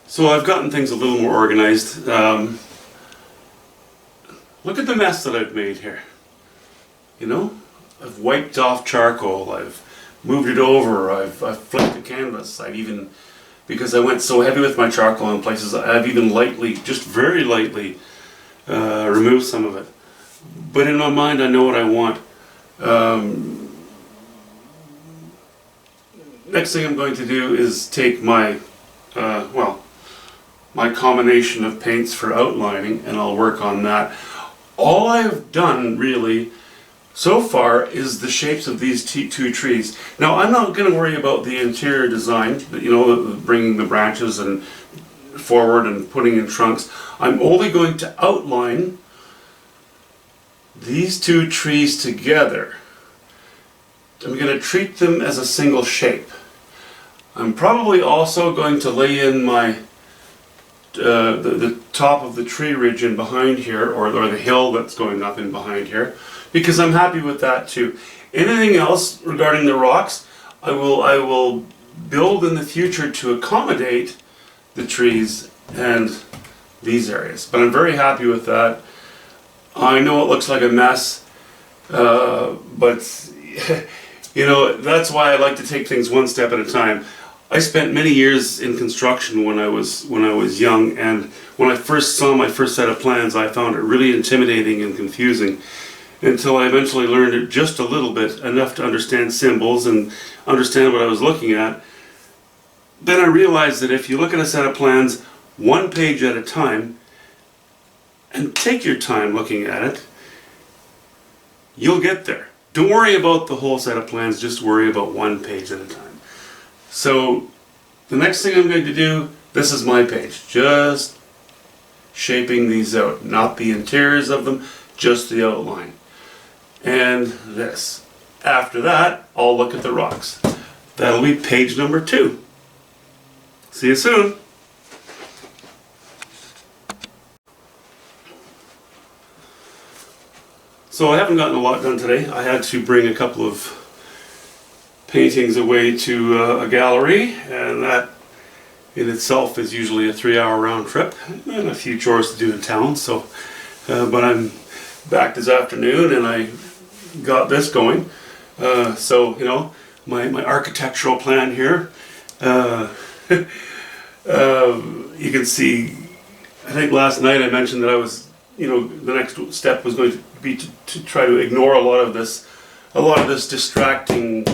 So I've gotten things a little more organized. Look at the mess that I've made here. You know, I've wiped off charcoal, I've moved it over, I've flipped the canvas, I've even, because I went so heavy with my charcoal in places, I've even lightly, just very lightly, removed some of it. But in my mind I know what I want. Next thing I'm going to do is take my, my combination of paints for outlining, and I'll work on that. All I've done really so far is the shapes of these two trees. Now I'm not going to worry about the interior design, you know, bringing the branches and forward and putting in trunks. I'm only going to outline these two trees together. I'm going to treat them as a single shape. I'm probably also going to lay in my the top of the tree ridge in behind here, or the hill that's going up in behind here, because I'm happy with that too. Anything else regarding the rocks, I will build in the future to accommodate the trees and these areas. But I'm very happy with that. I know it looks like a mess, but you know, that's why I like to take things one step at a time. I spent many years in construction when I was young, and when I first saw my first set of plans, I found it really intimidating and confusing, until I eventually learned it just a little bit, enough to understand symbols and understand what I was looking at. Then I realized that if you look at a set of plans one page at a time, and take your time looking at it, you'll get there. Don't worry about the whole set of plans, just worry about one page at a time. So the next thing I'm going to do, this is my page, just shaping these out, not the interiors of them, just the outline. And this. After that, I'll look at the rocks. That'll be page number 2. See you soon. So I haven't gotten a lot done today. I had to bring a couple of paintings away to a gallery, and that in itself is usually a 3-hour round trip and a few chores to do in town. So but I'm back this afternoon and I got this going. So you know, my architectural plan here, you can see, I think last night I mentioned that I was, you know, the next step was going to be to try to ignore a lot of this distracting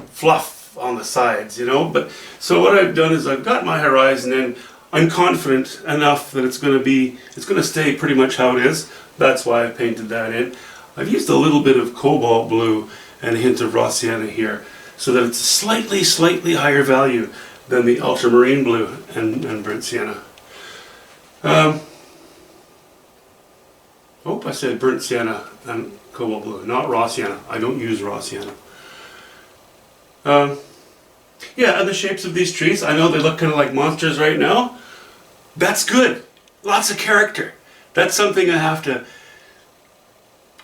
fluff on the sides, you know. But so what I've done is I've got my horizon in. I'm confident enough that it's going to stay pretty much how it is. That's why I painted that in. I've used a little bit of cobalt blue and a hint of raw sienna here, so that it's a slightly higher value than the ultramarine blue and burnt sienna. I said burnt sienna and cobalt blue, not raw sienna. I don't use raw sienna. Yeah, and the shapes of these trees, I know they look kind of like monsters right now. That's good. Lots of character. That's something I have to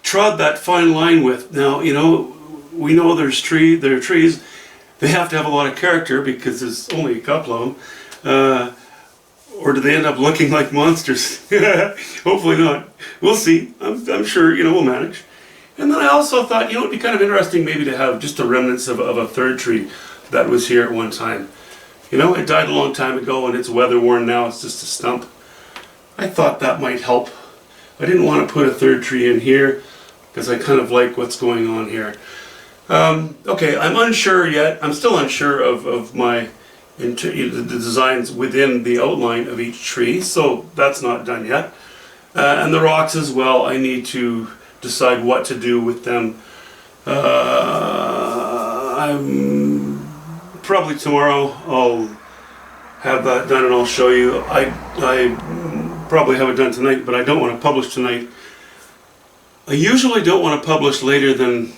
trod that fine line with. Now, you know, we know there are trees. They have to have a lot of character because there's only a couple of them. Or do they end up looking like monsters? Hopefully not. We'll see. I'm sure, you know, we'll manage. And then I also thought, you know, it'd be kind of interesting maybe to have just the remnants of a third tree that was here at one time. You know, it died a long time ago and it's weather worn now, it's just a stump. I thought that might help. I didn't want to put a third tree in here because I kind of like what's going on here. Okay, I'm unsure yet. I'm still unsure of my the designs within the outline of each tree, so that's not done yet. And the rocks as well, I need to decide what to do with them. I'm probably tomorrow I'll have that done and I'll show you. I probably have it done tonight, but I don't want to publish tonight. I usually don't want to publish later than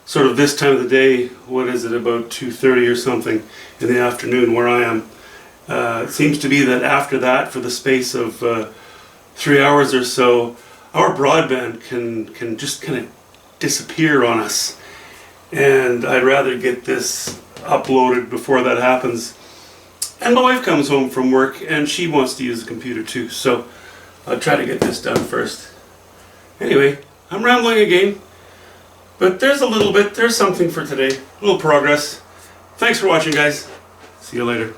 sort of this time of the day. What is it, about 2:30 or something in the afternoon where I am. It seems to be that after that, for the space of 3 hours or so, our broadband can just kind of disappear on us, and I'd rather get this uploaded before that happens. And my wife comes home from work and she wants to use the computer too, so I'll try to get this done first. Anyway, I'm rambling again, but there's something for today. A little progress. Thanks for watching, guys. See you later.